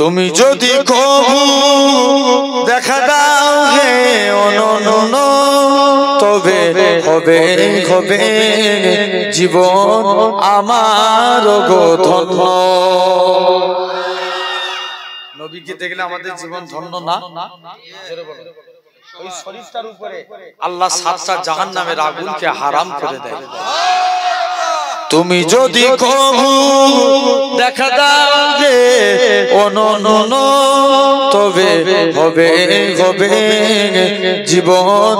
তুমি যদি কবু দেখা দাও হে অনন্য তবে হবে হবে জীবন আমার গো ধন্য। নবীকে দেখলে আমাদের জীবন ধন্য না? ওই শরীরটার উপরে আল্লাহ 7টা জাহান্নামের আগুনকে হারাম করে দেয়। তুমি যদি কবু দেখা দাও গে অনন্য তবে হবে হবে জীবন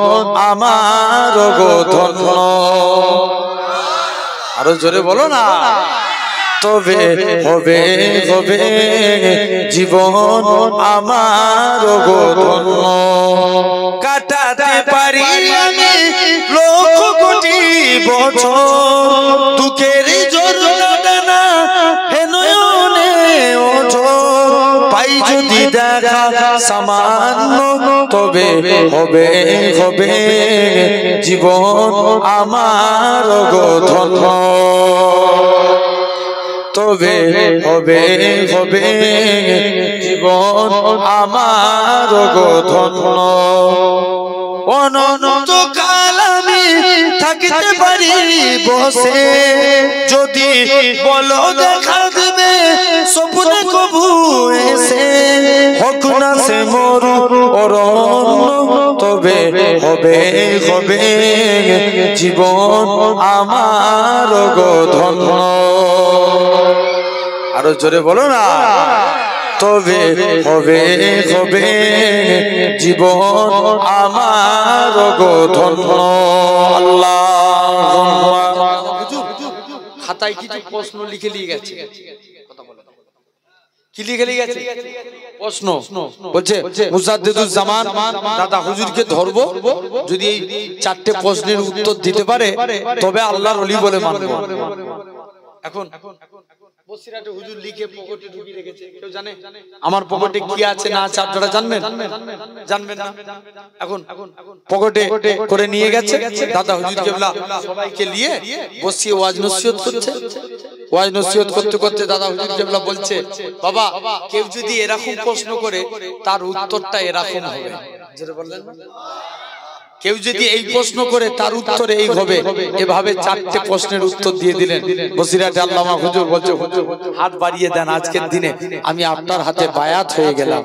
আমার গো ধন্য। আরো জোরে বলো না। তবে হবে হবে জীবন আমার গো ধন্য। কাটাতে পারি আমি লক্ষ কোটি বছর দুঃখের যন্ত্রণা হে নয়নে ওঠর। পাই যদি দেখা সামান্য তবে হবে হবে জীবন আমার গো ধন্য। তবে হবে হবে জীবন আমার গো ধন্য। অনন্ত কাল আমি থাকিতে পারি বসে যদি বলো দেখা দেবে স্বপ্নে কবু এসে। হোক না সে মরু অরণ্য তবে হবে হবে জীবন আমার গো ধন্য। আরো জোরে বলো না। তবে হবে হবে জীবন আমার গো ধন্য। আল্লাহ খাতায় কিছু প্রশ্ন লিখে নিয়ে গেছে। কি লিখে নিয়ে গেছে? প্রশ্ন বলছে মুজাদ্দিদুজ্জামান দাদা হুজুরকে ধরবো, যদি এই 4টে প্রশ্নের উত্তর দিতে পারে তবে আল্লাহর ওলি বলে মানবো। এখন বসিরাটে হুজুর লিখে পকেটে ঢুকিয়ে রেখেছে, কেউ জানে আমার পকেটে কি আছে না আছে? আপনারা জানবেন? জানবেন না। এখন পকেটে করে নিয়ে গেছে দাদা হুজুর কেবলা সবাইকে নিয়ে বসিয়ে ওয়াজ নসিহত করছে। ওয়াজ নসিহত করতে করতে দাদা হুজুর কেবলা বলছে, বাবা কেউ যদি এরকম প্রশ্ন করে তার উত্তরটা এরকম হবে। যেটা বললেন না, কেউ যদি এই প্রশ্ন করে তার উত্তর এই হবে। এভাবে 4টে প্রশ্নের উত্তর দিয়ে দিলেন। বসিরাটে আল্লামা হুজুর বলছে, হাত বাড়িয়ে দেন, আজকের দিনে আমি আপনার হাতে বায়াত হয়ে গেলাম।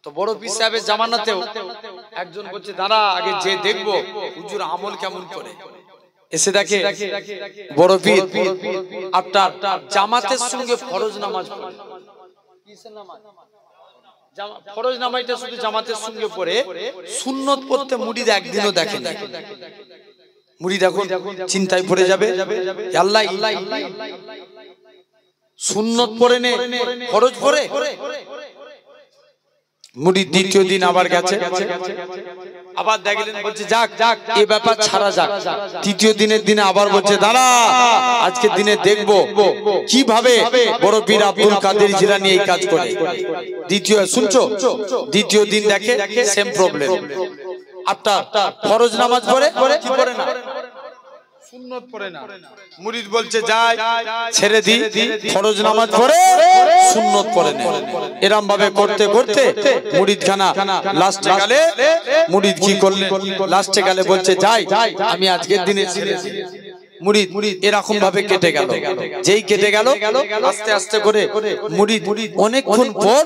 তো বড় পীর সাহেবের জামানাতেও একজন বলছে, দাঁড়া আগে যে দেখবো হুজুর আমল কেমন করে। এসে দেখে বড় পীর আপনার জামাতের সঙ্গে ফরজ নামাজ পড়ে। কিসের নামাজ? ফরজ নামাজটা শুধু জামাতের সঙ্গে পড়ে, সুন্নত পড়তে মুরিদ একদিনও দেখে না। মুরিদ এখন চিন্তায় পড়ে যাবে, আল্লাহ সুন্নত পড়ে নে ফরজ পড়ে। মুরিদ দ্বিতীয় দিন আবার গেছে, আবার দেখলেন, বলছে যাক যাক এই ব্যাপার ছাড়া যাক। তৃতীয় দিনের দিনে আবার বলছে, দাঁড়া আজকের দিনে দেখবো কিভাবে বড় পীর আব্দুল কাদের জিলানী এই কাজ করে। দ্বিতীয় দিন দেখে সেম প্রবলেম। আপনার ফরজ নামাজ পড়ে কি পড়ে না, সুন্নত পড়ে না। মুরিদ বলছে যাই ছেড়ে দি, ফরজ নামাজ পড়ে সুন্নত পড়ে না। এরকম ভাবে করতে করতে মুরিদ খানা লাস্টে গেলে, মুরিদ কি করলেন লাস্টে গেলে বলছে যাই আমি আজকের দিনে ছেড়ে দিই। মুরিদ এরকম ভাবে কেটে গেল। যেই কেটে গেল আস্তে আস্তে করে মুরিদ অনেকক্ষণ পর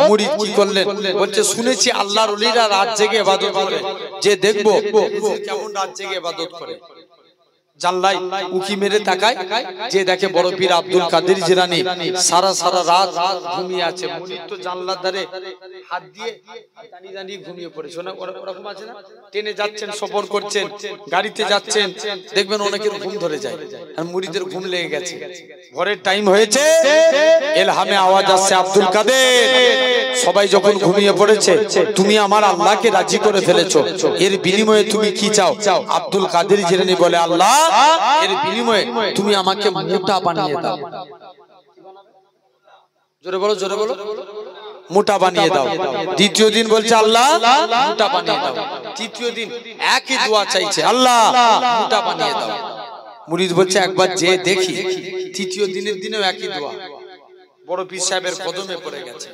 মুরিদ কি করলেন, বলছে শুনেছি আল্লাহর ওলিরা রাত জেগে ইবাদত করে, যে দেখবো কেমন রাত জেগে ইবাদত করে। জানলাই উকি মেরে তাকায়, যে দেখে বড় পীর আব্দুল কাদের জিলানী সারা সারা রাত ঘুমিয়ে আছে। মুরিদ তো জানলার ধারে হাত দিয়ে দাঁড়িয়ে দাঁড়িয়ে ঘুমিয়ে পড়েছে। ওরকম আছে না, ট্রেনে যাচ্ছেন, সফর করছেন, গাড়িতে যাচ্ছেন, দেখবেন অনেকের ঘুম ধরে যায়, আর মুরিদের ঘুম লেগে গেছে। ভোরের টাইম হয়েছে, এলহামে আওয়াজ আসছে, আব্দুল কাদের সবাই যখন ঘুমিয়ে পড়েছে, তুমি আমার আল্লাহকে রাজি করে ফেলেছো, এর বিনিময়ে তুমি কি চাও? আব্দুল কাদের জিলানী বলে, আল্লাহ এর বিনিময়ে তুমি আমাকে মোটা বানিয়ে দাও। জোরে বলো, জোরে বলো, মোটা বানিয়ে দাও। দ্বিতীয় দিন বলছে আল্লাহ মোটা বানিয়ে দাও। তৃতীয় দিন একই দোয়া চাইছে, আল্লাহ মোটা বানিয়ে দাও। মুরিদ বলছে একবার যে দেখি। তৃতীয় দিনের দিনেও একই দোয়া। বড় পীর সাহেবের কদমে পড়ে গেছে।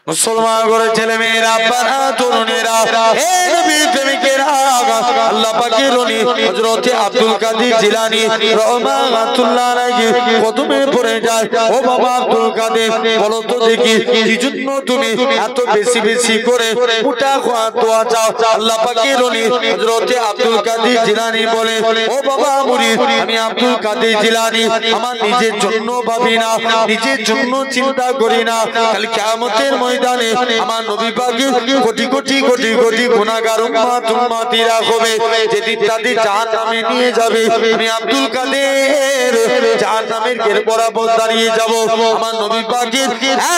মুসলমান করে ছেলে মেয়েরা বাবা তরুণেরা হে নবীর প্রেমিকেরা আল্লাহ পাকের ওলি হযরত আব্দুল কাদের জিলানী রাহমাতুল্লাহ আলাইহি কদমে পড়ে যায়। ও বাবা আব্দুল কাদের, বলো তো দেখি কি জন্য তুমি এত বেশি বেশি করে মোটা খোয়া দোয়া চাও? আল্লাহ পাকের ওলি হযরত আব্দুল কাদের জিলানী বলে, ও বাবা মুরিদ, আমি আব্দুল কাদের জিলানী আমার নিজের জন্য ভাবি না, নিজের জন্য চিন্তা করি না। কাল কিয়ামতের ময়দানে আমার নবী পাকের কোটি কোটি কোটি কোটি গুনাহগার উম্মত উম্মতিরা হবে, যেদিন তাদের জাহান্নামে নিয়ে যাবে, আমি আব্দুল কাদের জাহান্নামের গেট বরাবর দাঁড়িয়ে যাব। আমার নবী পাকের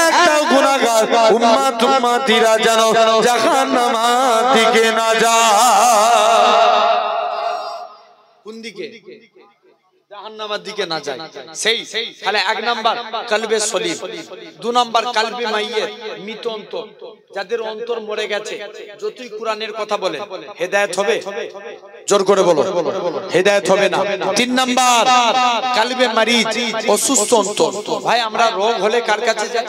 একটা গুনাহগার উম্মত উম্মতিরা যেন জাহান্নামের দিকে না যায়। কোন দিকে? জাহান্নামের দিকে না যায়। সেই তাহলে এক নাম্বার কলবে সলিম, দুই নাম্বার কলবে মাইয়িত, মৃত অন্তর, যাদের অন্তর মরে গেছে, যতই কোরআনের কথা বলে হেদায়েত হবে? জোর করে বলো, হেদায়েত হবে না। তিন নাম্বার কলবে মারিজ, অসুস্থ অন্তর। ভাই আমরা রোগ হলে কার কাছে যাই?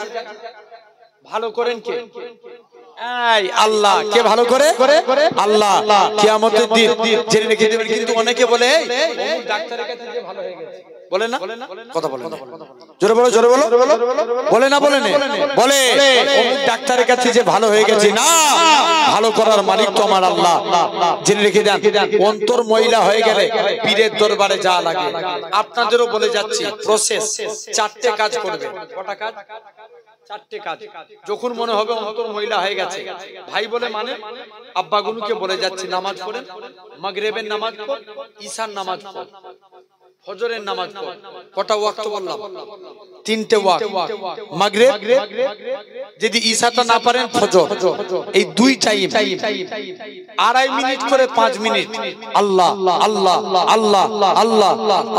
ভালো করেন কে? আল্লাহ। কে ভালো করে? আল্লাহ। কিয়ামতের দিন জেনে রেখে দেবেন। কিন্তু অনেকে বলে ডাক্তারের কাছে যে ভালো হয়ে গেছে, বলে না? কথা বলে না, জোরে বলো, জোরে বলো। বলে না? বলে না? বলে অমুক ডাক্তারের কাছে যে ভালো হয়ে গেছে। না, ভালো করার মালিক তো আমার আল্লাহ। জেনে রেখে দেন, অন্তর ময়লা হয়ে গেলে পীরের দরবারে যাওয়া লাগে। আপনাদেরও বলে যাচ্ছি, প্রসেস 4টে কাজ করবে। কটা কাজ? 4টে কাজ। যখন মনে হবে অন্তর ময়লা হয়ে গেছে, ভাই বলে মানে আব্বাগুলোকে বলে যাচ্ছি, নামাজ পড়েন, মাগরিবের নামাজ পড়, ঈশার নামাজ পড়, ফজরের নামাজ পড়। কটা ওয়াক্ত বললাম? 3টে ওয়াক্ত। মাগরিব, যদি ঈশাটা না পারেন ফজর, এই 2 টাইম 2.5 মিনিট করে 5 মিনিট আল্লাহ আল্লাহ আল্লাহ আল্লাহ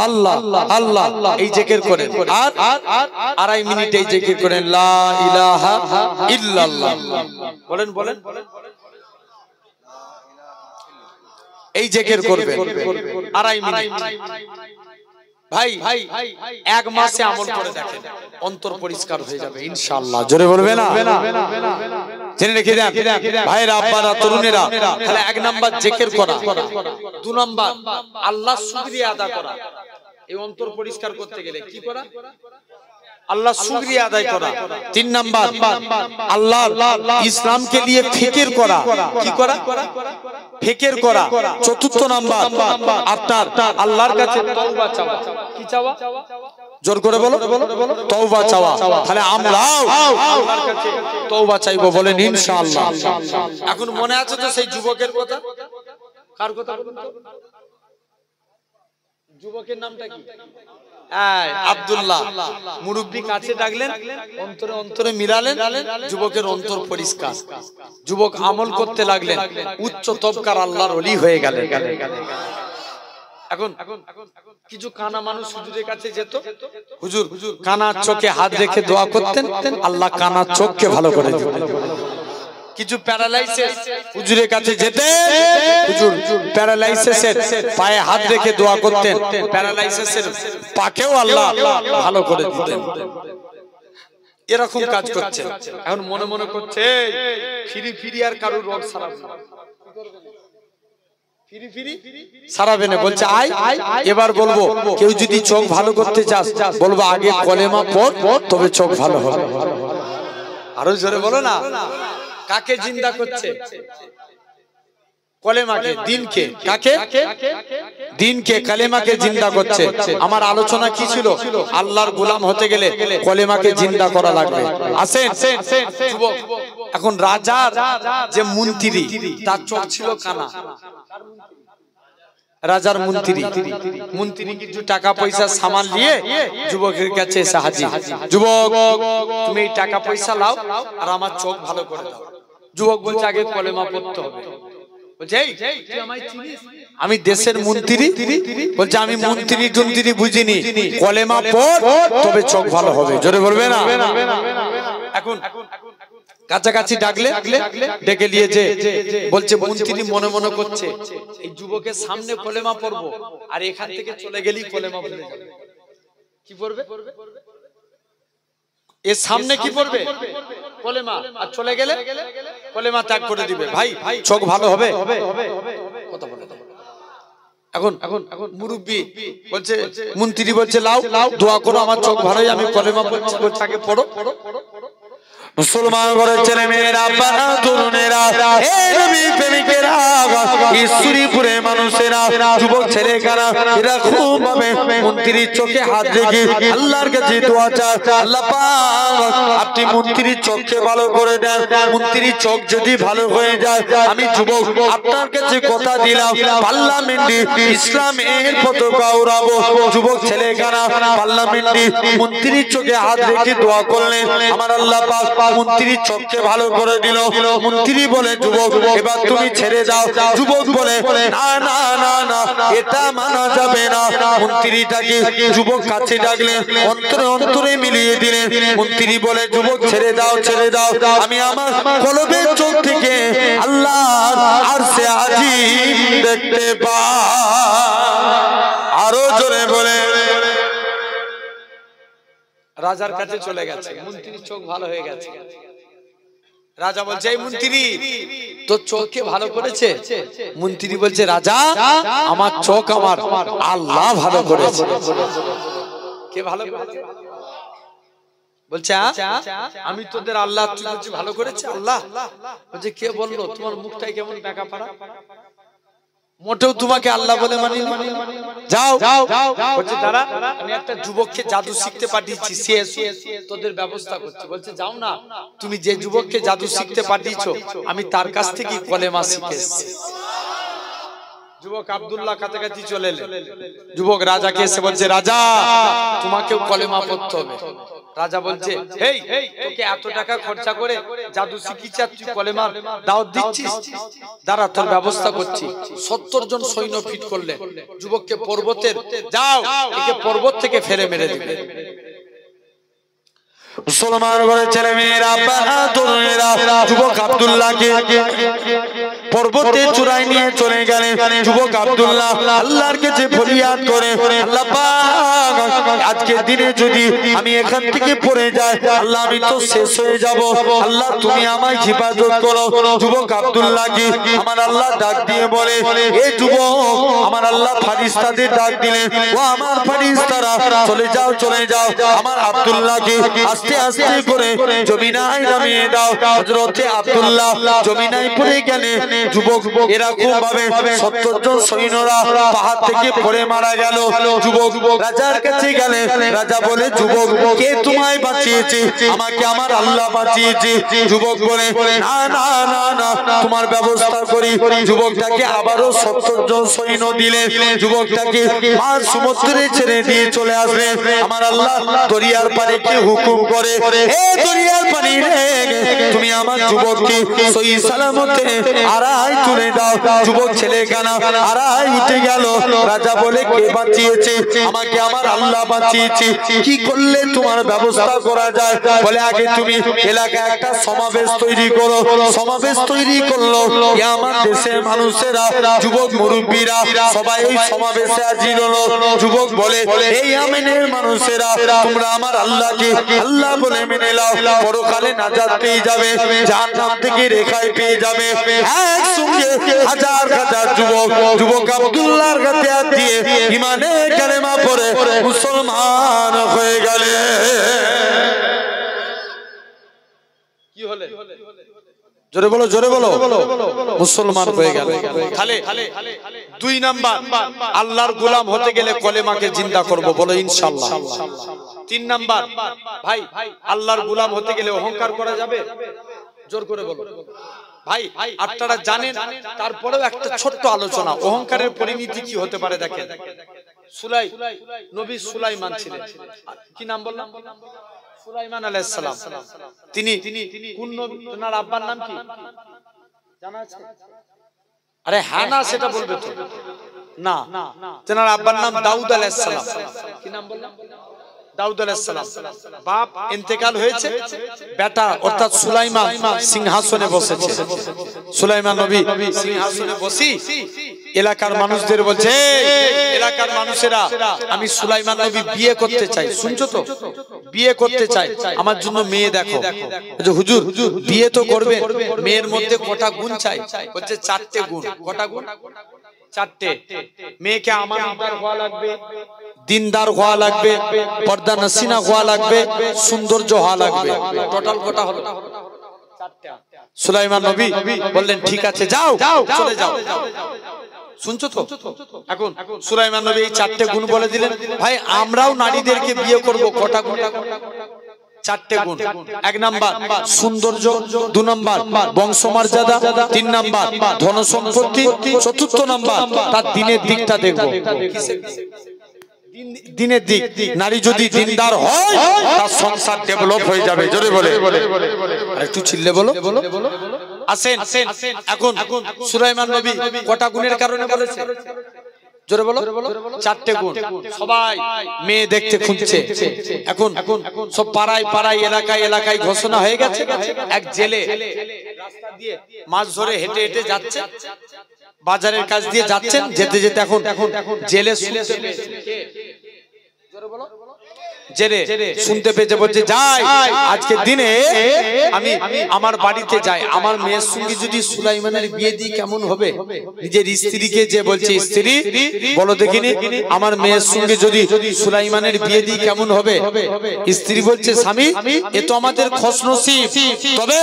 আল্লাহ আল্লাহ এই জিকির করেন। আর 2.5 মিনিট এই জিকির করেন, লা ইলাহা ইল্লাল্লাহ। বলেন বলেন, এই জিকির করবেন 2.5 মিনিট। ভাই 1 মাসে আমল করে দেখেন, অন্তর পরিষ্কার হয়ে যাবে ইনশাআল্লাহ। জোরে বলবে না? জেনে রেখে দেন ভাইরা, আব্বারা, তরুণেরা। তাহলে 1 নাম্বার জিকির করা, 2 নাম্বার আল্লাহর শুকরিয়া আদা করা। এই অন্তর পরিষ্কার করতে গেলে কি করা? আল্লাহ শুকরিয়া আদায় করা। 3 নাম্বার আল্লাহ ইসলামকে নিয়ে ফিকির করা। কি করা? ফিকির করা। 4র্থ নাম্বার আপনার আল্লাহর কাছে তওবা চাওয়া। কি চাওয়া? জোর করে বলো, তওবা চাওয়া। তাহলে আমরাও আল্লাহর কাছে তওবা চাইবো, বলেন ইনশাআল্লাহ। এখন মনে আছে তো সেই যুবকের কথা? কার কথা? যুবকের নামটা কি? আব্দুল্লাহ। মুরব্বি কাছে ডাকলেন, অন্তরে অন্তরে মিলালেন, যুবকের অন্তর পরিষ্কার। যুবক আমল করতে লাগলেন, উচ্চ তবকার আল্লাহর ওলি হয়ে গেলেন। এখন কিছু কানা মানুষ হুজুরের কাছে যেত, হুজুর কানার চোখে হাত রেখে দোয়া করতেন, আল্লাহ কানার চোখকে ভালো করে দিতেন। কিছু প্যারালাইসিস হুজুরের কাছে যেতেন, হুজুর প্যারালাইসিসের পায়ে হাত রেখে দোয়া করতেন, প্যারালাইসিসের পাকেও আল্লাহ ভালো করে দিতেন। এরকম কাজ করছে। এখন মনে মনে করছে ফিরি ফিরি আর কারোর রোগ সারাবে না, ফিরি ফিরি সারাবে না। বলছে আয়, এবার বলবো কেউ যদি চোখ ভালো করতে চাস, বলবো আগে কলেমা পড়, তবে চোখ ভালো হবে। আরো জোরে বলো না। কাকে জিন্দা করছে? কলেমাকে, দিনকে। কাকে? দিনকে, কালেমাকে জিন্দা করছে। আমার আলোচনা কি ছিল? আল্লাহর গোলাম হতে গেলে কলেমাকে জিন্দা করা লাগবে। আসেন যুবক, এখন রাজার যে মন্ত্রী, তার চোখ ছিল কানা। রাজার মন্ত্রী কিছু টাকা পয়সা সামান নিয়ে যুবকের কাছে এসে হাজির। যুবক, তুমি এই টাকা পয়সা লাও আর আমার চোখ ভালো করে দাও। যুবক বলছে আগে কলেমা পড়তে হবে। বলছে এই তুই আমায় চিনিস? আমি দেশের মন্ত্রী। বলছে আমি মন্ত্রী বুঝিনি, কলেমা পড় তবে চোখ ভালো হবে। জোরে বলবে না? এখন কাছাকাছি ডাকলে, ডেকে নিয়ে যে বলছে মন্ত্রী মনে মনে করছে এই যুবকের সামনে কলেমা পড়বো, আর এখান থেকে চলে গেলেই কলেমা ভুলে যাবে। কি পড়বে? এর সামনে কি পড়বে? কলেমা। আর চলে গেলে কলেমা ত্যাগ করে দিবে। ভাই চোখ ভালো হবে? কথা বলে এখন মুরব্বি বলছে, মন্ত্রী বলছে লাও দোয়া করো আমার চোখ ভালোই, আমি কলেমা পড়ছি, বলছে আগে পড়ো। মুসলমান ঘরের ছেলে মেয়েরা, বাবা তরুণেরা, হে নবী প্রেমিকেরা, ঈশ্বরীপুরে মানুষেরা, যুবক ছেলেরা, এরা খুব ভাবে মন্ত্রীর চোখে হাত রেখে আল্লাহর কাছে দোয়া চায়, আল্লাহ পাক আপনি মন্ত্রীর চোখকে ভালো করে দেন। মন্ত্রীর চোখ যদি ভালো হয়ে যায়, আমি যুবক আপনার কাছে কথা দিলাম, পার্লামেন্টে ইসলামের পতাকা উড়াবো। যুবক ছেলেরা পার্লামেন্টে মন্ত্রীর চোখে হাত রেখে দোয়া করলেন, আমার আল্লাহ পাক মন্ত্রীর চোখকে ভালো করে দিল। মন্ত্রী বলে, যুবক এবার তুমি ছেড়ে দাও। যুবক বলে, না না না না, এটা মানা যাবে না। মন্ত্রীটাকে যুবক কাছে ডাকলেন, অন্তরে অন্তরে মিলিয়ে দিলেন। মন্ত্রী বলে, যুবক ছেড়ে দাও, ছেড়ে দাও, আমি আমার কলবের চোখ থেকে আল্লাহর আরশে আজিম দেখতে পাই। আরো জোরে বলে, রাজার কাছে চলে গেছে, মন্ত্রীর চোখ ভালো হয়ে গেছে। রাজা বলছে, এই মন্ত্রী তোর চোখকে ভালো করেছে? মন্ত্রী বলছে, রাজা আমার চোখ আমার আল্লাহ ভালো করেছে। কে ভালো করেছে? বলছে আমি তোদের আল্লাহ, তুই বলছিস ভালো করেছে আল্লাহ? বলছে, কে বললো? তোমার মুখটাই কেমন বেঁকা পারা, মোটেও তোমাকে আল্লাহ বলে মানি। যাও বলছে, দাঁড়া, আমি একটা যুবককে জাদু শিখতে পাঠিয়েছি, সে তোদের ব্যবস্থা করছে। বলছে, যাও না, তুমি যে যুবককে জাদু শিখতে পাঠিয়েছো আমি তার কাছ থেকে কলেমা শিখে এসেছি। যুবক আব্দুল্লাহ কাছাকাছি চলে এলেন। যুবক রাজাকে এসে বলছে, রাজা তোমাকেও কলেমা পড়তে হবে। রাজা বলছে, হেই তোকে এত টাকা খরচা করে জাদু শিখিয়েছি আর তুই কলেমার দাওয়াত দিচ্ছিস? দাঁড়া, তোর ব্যবস্থা করছি। 70 জন সৈন্য ফিট করলে যুবককে পর্বতের, যাও একে পর্বত থেকে ফেলে মেরে দিবে। মুসলমান ঘরের ছেলে মেয়েরা, বাবা তরুণেরা, যুবক আব্দুল্লাহকে পর্বতে চূড়ায় নিয়ে চলে গেলেন। যুবক আব্দুল্লাহ আল্লাহর কাছে ফরিয়াদ করে, আল্লাহ পাক আজকের দিনে যদি আমি এখান থেকে পড়ে যাই, আল্লাহ আমি তো শেষ হয়ে যাব, আল্লাহ তুমি আমায় হেফাজত করো। যুবক আব্দুল্লাহকে আমার আল্লাহ ডাক দিয়ে বলে, এ যুবক, আমার আল্লাহ ফারিস্তাদের ডাক দিলেন, ও আমার ফারিস্তারা চলে যাও, চলে যাও, আমার আব্দুল্লাহকে আস্তে আস্তে করে জমিনায় নামিয়ে দাও। হযরতে আব্দুল্লাহ জমিনায় পড়ে গেলে যুবক এরকম ভাবে 70 জন সৈন্যরা পাহাড় থেকে পড়ে মারা গেল। যুবক রাজার কাছে গেলে রাজা বলে, যুবক কে তোমায় বাঁচিয়েছে? আমাকে আমার আল্লাহ বাঁচিয়েছে। যুবক বলে, না না না না, তোমার ব্যবস্থা করি। যুবকটাকে আবারও 70 জন সৈন্য দিলে যুবকটাকে মাঝ সমুদ্রে ছেড়ে দিয়ে চলে আসবে। আমার আল্লাহ দরিয়ার পারে কে হুকুম করে, এ দরিয়ার পানি রে, তুমি আমার যুবককে সহি সালামতে আড়াই তুলে দাও। যুবক ছেলে কানা আড়াই উঠে গেল। রাজা বলে, কে বাঁচিয়েছে? আমাকে আমার আল্লাহ বাঁচিয়েছে। কি করলে তোমার ব্যবস্থা করা যায়? বলে, আগে তুমি এলাকায় একটা সমাবেশ তৈরি করো। সমাবেশ তৈরি করলো আমার দেশের মানুষেরা, যুবক মুরব্বীরা সবাই ওই সমাবেশে হাজির হলো। যুবক বলে, এই আমিনের মানুষেরা, তোমরা আমার আল্লাহকে আল্লাহ বলে মেনে নাও, পরকালে নাজাত পেয়ে যাবে, জাহান্নাম থেকে রেহাই পেয়ে যাবে। একসঙ্গে হাজার হাজার যুবক আব্দুল্লাহর কাছে হাত দিয়ে ঈমানের কালেমা পড়ে মুসলমান হয়ে গেলে। কি হলে? জোরে বলো, জোরে বলো, মুসলমান হয়ে গেল। তাহলে 2 নাম্বার, আল্লাহর গোলাম হতে গেলে কলেমাকে জিন্দা করব, বলো ইনশাআল্লাহ। 3 নাম্বার, ভাই আল্লাহর গোলাম হতে গেলে অহংকার করা যাবে? জোর করে বলো ভাই। আপনারা জানেন, তারপরেও একটা ছোট্ট আলোচনা, অহংকারের পরিণতি কি হতে পারে দেখেন। নবী সুলাইমান ছিলেন, কি নাম বললাম? সুলাইমান আলাইহিস সালাম। তিনি কোন নবী? ওনার আব্বার নাম কি জানা আছে? আরে হ্যাঁ না, সেটা বলবে তো না। ওনার আব্বার নাম দাউদ আলাইহিস সালাম। কি নাম বললাম? দাউদ আলাইহিস সালাম। বাপ ইন্তেকাল হয়েছে, বেটা অর্থাৎ সুলাইমান সিংহাসনে বসেছে। সুলাইমান নবী সিংহাসনে বসি এলাকার মানুষদের বলছে, এলাকার মানুষেরা, আমি সুলাইমান নবী বিয়ে করতে চাই। শুনছো তো? বিয়ে করতে চাই, আমার জন্য মেয়ে দেখো। হুজুর বিয়ে তো করবে, মেয়ের মধ্যে কটা গুণ চাই? বলছে 4টে গুণ। কটা গুণ? 4টে। মেয়েকে আমানতদার হওয়া লাগবে, দিনদার হওয়া লাগবে, পর্দা নসিনা হওয়া লাগবে, সৌন্দর্য হওয়া লাগবে। টোটাল কটা হলো? 4টা। সুলাইমান নবী বললেন ঠিক আছে যাও, চলে যাও। শুনছো তো? এখন সুলাইমান নবী এই 4টে গুণ বলে দিলেন। ভাই আমরাও নারীদেরকে বিয়ে করব, কটা গুণ? 4টে গুণ। 1 নাম্বার সৌন্দর্য, 2 নাম্বার বংশমর্যাদা, 3 নাম্বার ধন সম্পত্তি, 4র্থ নাম্বার তার দিনের দিকটা দেখবো। দিনের দিক। নারী যদি দিনদার হয় তার সংসার ডেভেলপ হয়ে যাবে। জোরে বলে, একটু চিল্লে বলো। আসেন এখন সুলাইমান নবী কটা গুণের কারণে বলেছে? জোরে বলো। 4টে গুণ। সবাই মেয়ে দেখতে খুঁজছে। এখন সব পাড়ায় এলাকায় ঘোষণা হয়ে গেছে। এক জেলে রাস্তা দিয়ে মাছ ধরে হেঁটে হেঁটে যাচ্ছে, বাজারের কাছ দিয়ে যাচ্ছেন, যেতে যেতে এখন জেলে শুনতে পেয়েছে, বলছে যাই আজকের দিনে আমি আমার বাড়িতে যাই, আমার মেয়ের সঙ্গে যদি সুলাইমানের বিয়ে দিই কেমন হবে? নিজের স্ত্রীকে যে বলছে, স্ত্রী বলো দেখিনি আমার মেয়ের সঙ্গে যদি সুলাইমানের বিয়ে দিই কেমন হবে? স্ত্রী বলছে স্বামী এ তো আমাদের খোশনসিব, তবে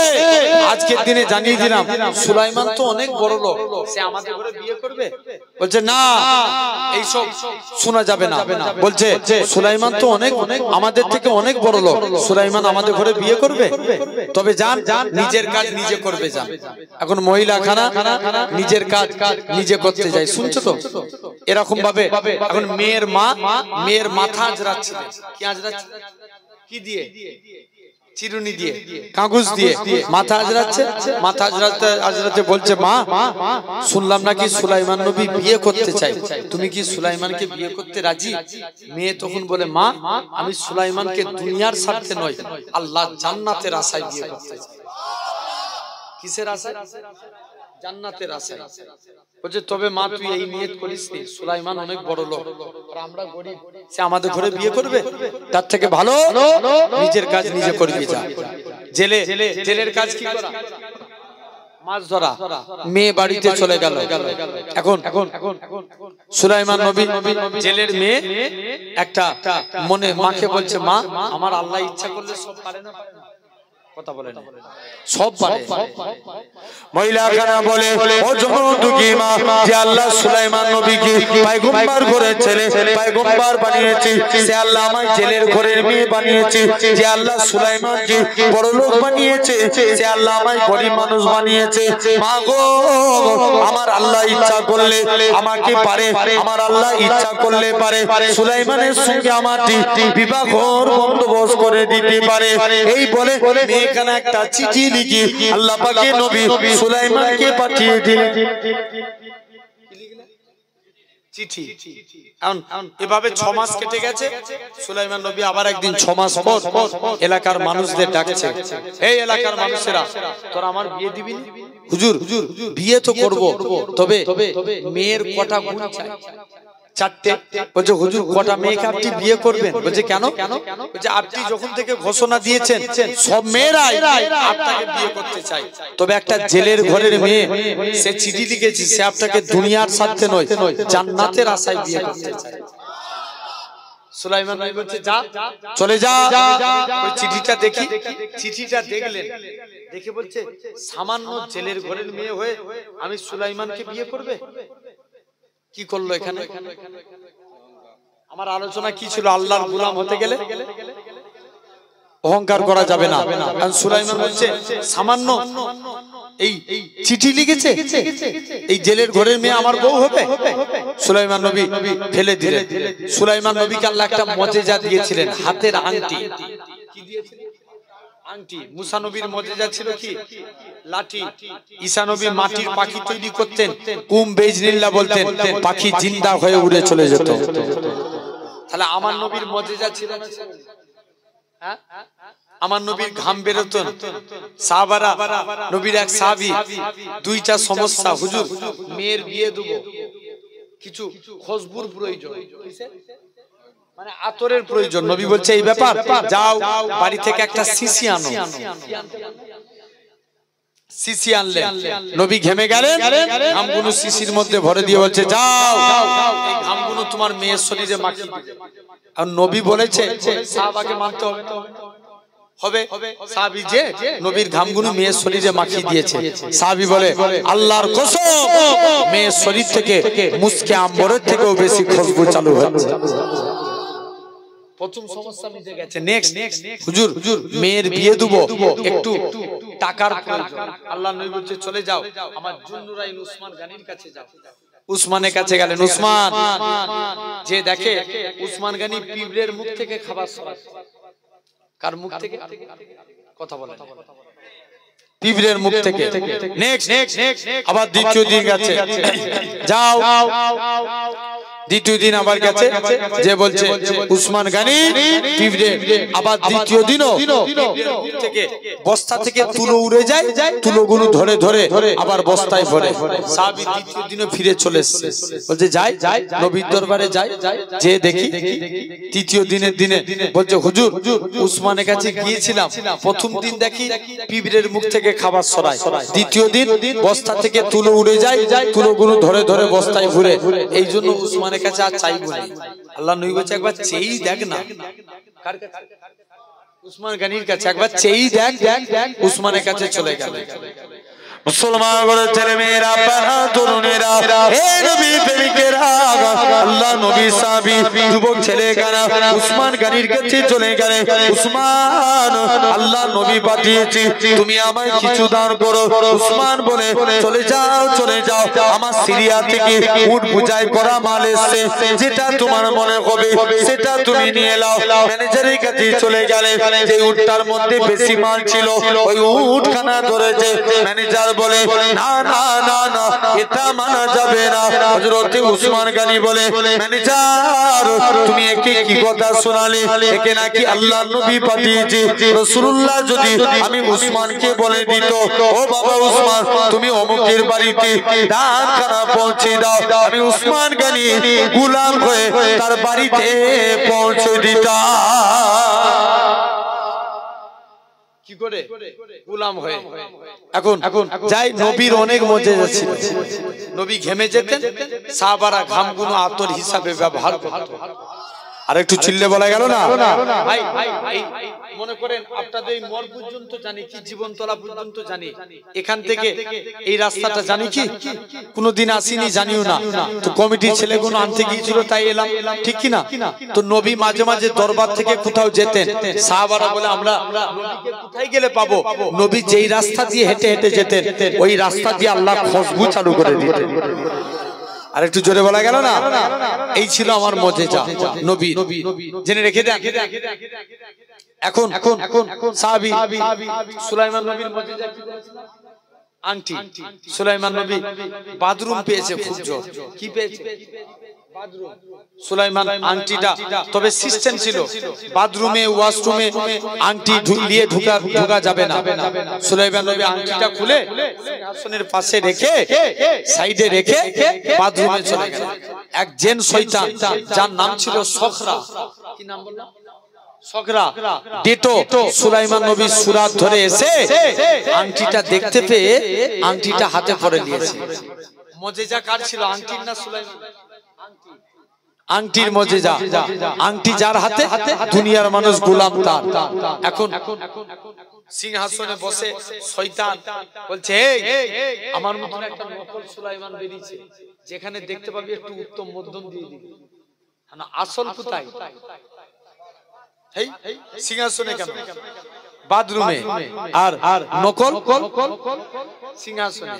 আজকের দিনে জানিয়ে দিলাম সুলাইমান তো অনেক বড় লোক, সে আমাদের ঘরে বিয়ে করবে? বলছে না এইসব শোনা যাবে না। বলছে সুলাইমান তো অনেক আমাদের থেকে অনেক বড় লোক, সুলাইমান আমাদের ঘরে বিয়ে করবে? তবে যান নিজের কাজ নিজে করবে যান। এখন মহিলা খানা নিজের কাজ নিজে করতে যায়। শুনছো তো? এরকম ভাবে এখন মেয়ের মাথা আজরাচ্ছিলেন। কি আজরাচ্ছিলেন? কি দিয়ে? চিরুনি দিয়ে, কাগজ দিয়ে মাথা আজরাচ্ছে। মাথা আজরাতে বলছে মা শুনলাম নাকি সুলাইমান নবী বিয়ে করতে চাই, তুমি কি সুলাইমানকে বিয়ে করতে রাজি? মেয়ে তখন বলে মা আমি সুলাইমানকে দুনিয়ার স্বার্থে নয়, আল্লাহ জান্নাতের আশায় বিয়ে করতে চাই। কিসের আশায়? জান্নাতের আশায়। বলছে তবে মা তুই এই নিয়ত করিস নি, সুলাইমান অনেক বড় লোক আর আমরা গরিব, সে আমাদের ঘরে বিয়ে করবে? তার থেকে ভালো নিজের কাজ নিজে করবি যা। জেলের কাজ কি করা? মাছ ধরা। মেয়ে বাড়িতে চলে গেল। এখন সুলাইমান নবী জেলের মেয়ে একটা মনে মাকে বলছে মা আমার আল্লাহ ইচ্ছা করলে সব পারে না? কথা বলে না, সব পারে। মহিলা খানা বলে ও জনদুখী মা, যে আল্লাহ সুলাইমান নবীকে পয়গম্বর ঘরের ছেলে পয়গম্বর বানিয়েছে, সে আল্লাহ আমার জেলের ঘরের মেয়ে বানিয়েছে। যে আল্লাহ সুলাইমানকে বড় লোক বানিয়েছে, সে আল্লাহ আমায় গরিব মানুষ বানিয়েছে। মা গো আমার আল্লাহ ইচ্ছা করলে আমাকে পারে, আমার আল্লাহ ইচ্ছা করলে পারে সুলাইমানের সঙ্গে আমার বিবাহর বন্দোবস্ত করে দিতে পারে। এই বলে এখানে একটা চিঠি লিখি আল্লাহ পাকের নবী সুলাইমানকে পাঠিয়ে দিলেন। চিঠি। এভাবে 6 মাস কেটে গেছে। সুলাইমান নবী আবার একদিন 6 মাস পর এলাকার মানুষদের ডাকছে, এই এলাকার মানুষেরা তোরা আমার বিয়ে দিবি? হুজুর বিয়ে তো করব, তবে মেয়ের কটা গুণ চাই? 4টে। বলছে হুজুর কটা মেয়েকে আপনি বিয়ে করবেন? বলছে কেন? বলছে আপনি যখন থেকে ঘোষণা দিয়েছেন সব মেয়েরাই আপনাকে বিয়ে করতে চাই, তবে একটা জেলের ঘরের মেয়ে সে চিঠি লিখেছে, সে আপনাকে দুনিয়ার স্বার্থে নয় জান্নাতের আশায় বিয়ে করতে চায়। সুলাইমান নবী বলছে যা চলে যা। ওই চিঠিটা দেখি। চিঠিটা দেখলেন, দেখে বলছে সামান্য জেলের ঘরের মেয়ে হয়ে আমি সুলাইমানকে বিয়ে করবে? কি করলো এখানে? আমার আলোচনা কি ছিল? আল্লাহর গোলাম হতে গেলে অহংকার করা যাবে না। কারণ সুলাইমান বলছে সামান্য এই চিঠি লিখেছে, এই জেলের ঘরের মেয়ে আমার বউ হবে? সুলাইমান নবী ফেলে দিলেন। সুলাইমান নবীকে আল্লাহ একটা মুজিজা দিয়েছিলেন, হাতের আংটি। কি দিয়েছিলেন? আংটি। মুসা নবীর মুজিজা ছিল কি? লাঠি। ঈসা নবী মাটির পাখি তৈরি করতেন, কুম বেজনিল্লাহ বলতেন, পাখি জিন্দা হয়ে উড়ে চলে যেত। তাহলে আমার নবীর মুজিজা ছিল না? হ্যাঁ, আমার নবীর ঘাম বেরোতো। সাহাবারা, নবীর এক সাহাবী, 2টা সমস্যা, হুজুর মেয়ের বিয়ে দেব, কিছু খুশবুর প্রয়োজন, মানে আতরের প্রয়োজন। নবী বলছে এই ব্যাপার, যাও বাড়ি থেকে একটা শিশি আনো। শিশি আনলেন, নবী ঘেমে গেলেন, ঘামগুলো শিশির মধ্যে ভরে দিয়ে বলছে যাও এই ঘামগুলো তোমার মেয়ের শরীরে মাখিয়ে দাও। আর নবী বলেছে সাহাবাকে মানতে হবে, সাহাবী যে নবীর ঘামগুলো মেয়ের শরীরে মাখিয়ে দিয়েছে। সাহাবী বলে আল্লাহর কসম মেয়ের শরীর থেকে মুস্কে আম্বরের থেকেও বেশি খুশবু চালু হচ্ছে। প্রথম সমস্যা মিটে গেছে। নেক্সট, হুজুর মেয়ের বিয়ে দেব, একটু টাকার প্রয়োজন। আল্লাহর নবী বলছে চলে যাও আমার জুন্নুরাইন উসমান গানির কাছে যাও। উসমানের কাছে গেলেন। উসমান যে দেখে উসমান গানি পিঁপড়ের মুখ থেকে খাবার সরাচ্ছে। কার মুখ থেকে? কথা বলেন। পিঁপড়ের মুখ থেকে। নেক্সট আবার দ্বিতীয় দিন গেছে, যাও দ্বিতীয় দিন আবার গেছে, যে বলছে উসমান গানি পিঁপড়ে। আবার দ্বিতীয় দিনও থেকে বস্তা থেকে তুলো উড়ে যায়, তুলোগুলো ধরে ধরে আবার বস্তায় ভরে। সাহাবী দ্বিতীয় দিনও ফিরে চলে এসেছে, বলছে যাই নবীর দরবারে যাই, যে দেখি তৃতীয় দিনের দিনে বলছে হুজুর উসমানের কাছে গিয়েছিলাম, প্রথম দিন দেখি পিঁপড়ের মুখ থেকে খাবার সরায়, দ্বিতীয় দিন বস্তা থেকে তুলো উড়ে যায়, তুলোগুলো ধরে ধরে বস্তায় ভরে। এই জন্য উসমানের কাছে আর চাইবো না। আল্লাহ নবী বলছে একবার চেয়েই দেখ না। কার কাছে? উসমান গানির কাছে। একবার চেয়েই দেখ। উসমানের কাছে চলে গেল। মুসলমান ঘরের ছেলে মেয়েরা, পাড়া তরুণেরা, হে নবী প্রেমিকেরা, আল্লাহ নবী সাহাবী যুবক ছেলে কানা উসমান গানির কাছে চলে গেলে, উসমান আল্লাহ নবী পাঠিয়েছি, তুমি আমায় কিছু দান করো। উসমান বলে চলে যাও আমার সিরিয়া থেকে উট বুঝাই করা মাল এসছে, যেটা তোমার মনে হবে সেটা তুমি নিয়ে নাও। ম্যানেজারের কাছে চলে গেলে, যে উটটার মধ্যে বেশি মাল ছিল ওই উটখানা ধরেছে। ম্যানেজার বলে না না না না, এটা মানা যাবে না। হযরত উসমান গানি বলে ম্যানেজার তুমি একে কি কথা শোনালে? একে নাকি আল্লাহর নবী পাঠিয়েছে। রাসূলুল্লাহ যদি আমি উসমানকে বলে দিত ও বাবা উসমান তুমি অমুকের বাড়িতে দানখানা পৌঁছে দাও, আমি উসমান গানি গোলাম হয়ে তার বাড়িতে পৌঁছে দিতাম। কি করে? গোলাম হয়ে। এখন যাই নবীর অনেক মজেজা ছিল। নবী ঘেমে যেতেন, সাহাবারা ঘামগুলো আতর হিসাবে ব্যবহার করত। আর একটু চিল্লে বলা গেল না ভাই। মনে করেন আপনাদের মর পর্যন্ত জানি কি, জীবনতলা পর্যন্ত জানি, এখান থেকে এই রাস্তাটা জানি কি, কোনোদিন আসিনি জানিও না। তো কমিটির ছেলেগুলো আনতে গিয়েছিল তাই এলাম, ঠিক কি না? তো নবী মাঝে মাঝে দরবার থেকে কোথাও যেতেন, সাহাবারা বলে আমরা নবীকে কোথায় গেলে পাবো? নবী যেই রাস্তা দিয়ে হেঁটে হেঁটে যেতেন ওই রাস্তা দিয়ে আল্লাহ খুশবু চালু করে দিতেন। আর একটু জোরে বলা গেল না। এই ছিল আমার মজেজা নবী, জেনে রেখে দেন। এখন সাহাবী সুলাইমান নবীর মজেজা কি? আংটি। সুলাইমান নবী বাথরুম পেয়েছে খুব জোর। কি পেয়েছে? বাথরুম। সুলাইমান আংটিটা, তবে সিস্টেম ছিল বাথরুমে ওয়াশরুমে আংটি নিয়ে ঢোকা যাবে না। সুলাইমান নবী আংটিটা খুলে সিংহাসনের পাশে রেখে সাইডে রেখে বাথরুমে চলে গেল। এক জেন শয়তান যার নাম ছিল সখরা, কি নাম বললাম? সখরা ডেটো সুলাইমান নবীর সুরাত ধরে এসে আংটিটা দেখতে পেয়ে আংটিটা হাতে পড়ে নিয়েছে। মজেজা কার ছিল? আংটির না সুলাইমান? আংটির মজেজা। আংটি যার হাতে দুনিয়ার মানুষ গোলাম তার। এখন সিংহাসনে বসে শয়তান বলছে আমার মতন একটা নকল সুলাইমান বেরিয়েছে, যেখানে দেখতে পাবি একটু উত্তম মধ্যম দিয়ে দিবি। না আসল কোথায়? সিংহাসনে কেন? বাথরুমে। আর নকল সিংহাসনে।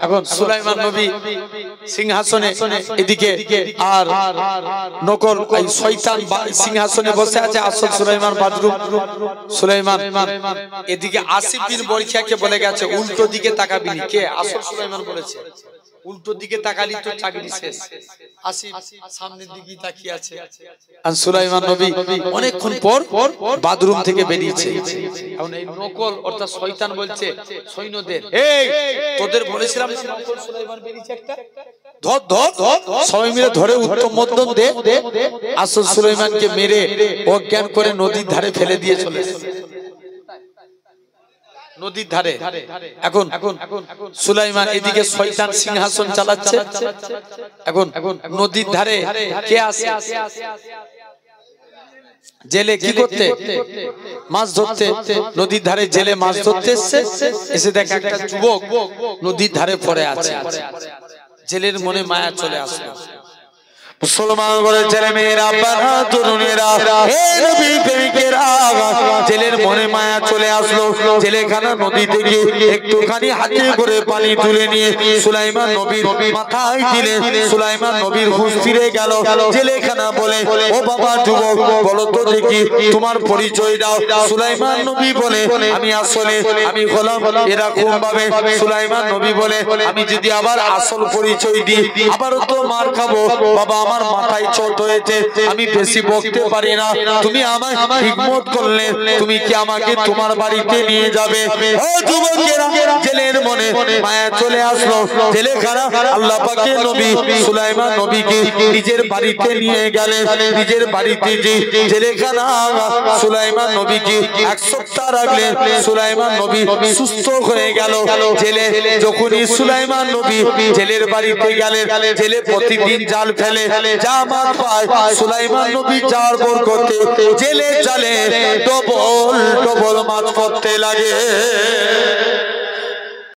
এখন সুলাইমান নবী সিংহাসনে এদিকে, আর নকল এই শয়তান সিংহাসনে বসে আছে, আসল সুলাইমান বাথরুম। সুলাইমান এদিকে আসিফ বিন বরখিয়াকে বলে গেছে উল্টো দিকে তাকাবি না। কে? আসল সুলাইমান বলেছে উল্টো দিকে তাকালি তো চাকরি শেষ। আসিফ সামনের দিকে তাকিয়ে আছে। আর সুলাইমান নবী অনেকক্ষণ পর বাথরুম থেকে বেরিয়েছে। এখন এই নকল অর্থাৎ শয়তান বলছে সৈন্যদের, এই তোদের বলেছিলাম নকল সুলাইমান বেরিয়েছে একটা, ধর ধর সবাই মিলে ধরে উত্তম মধ্যম দে। আসল সুলাইমানকে মেরে অজ্ঞান করে নদীর ধারে ফেলে দিয়ে চলে নদীর ধারে। এখন সুলাইমান এদিকে শয়তান সিংহাসন চালাচ্ছে, এখন নদীর ধারে কে আসে? জেলে কি করতে? মাছ ধরতে। নদীর ধারে জেলে মাছ ধরতে এসছে, এসে দেখে একটা যুবক নদীর ধারে পড়ে আছে। জেলের মনে মায়া চলে আসলো। মুসলমান করে ছেলে মেয়েরা, বাবা তরুণেরা, হে নবী প্রেমিকেরা, জেলের মনে মায়া চলে আসলো। জেলেখানা নদী থেকে একটুখানি হাতে করে পানি তুলে নিয়ে সুলাইমান নবীর মাথায় দিলেন। সুলাইমান নবীর হুঁশ ফিরে গেল। জেলেখানা বলে, ও বাবা যুবক, বলো তো দেখি তোমার পরিচয় দাও। সুলাইমান নবী বলে, আমি আসলে আমি হলাম এরকম ভাবে। সুলাইমান নবী বলে, আমি যদি আবার আসল পরিচয় দিই আবারও তো মার খাবো। বাবা আমার মাথায় চোট হয়েছে, আমি বেশি বকতে পারি না। তুমি আমায় হিকমত করলে তুমি কি আমাকে তোমার বাড়িতে নিয়ে যাবে? ও যুবকেরা, জেলের মনে মায়া চলে আসলো। জেলেখানা আল্লাহ পাকের নবী সুলাইমান নবীকে নিজের বাড়িতে নিয়ে গেলেন। নিজের বাড়িতে যে জেলেখানা সুলাইমান নবীকে এক সপ্তাহ রাখলেন। সুলাইমান নবী সুস্থ হয়ে গেল। জেলে যখনই সুলাইমান নবী জেলের বাড়িতে গেলেন, জেলে প্রতিদিন জাল ফেলে, যা মাছ পায় সুলাইমান নবী যাওয়ার পর করতে জেলে জালে ডবল ডবল মাছ করতে লাগে।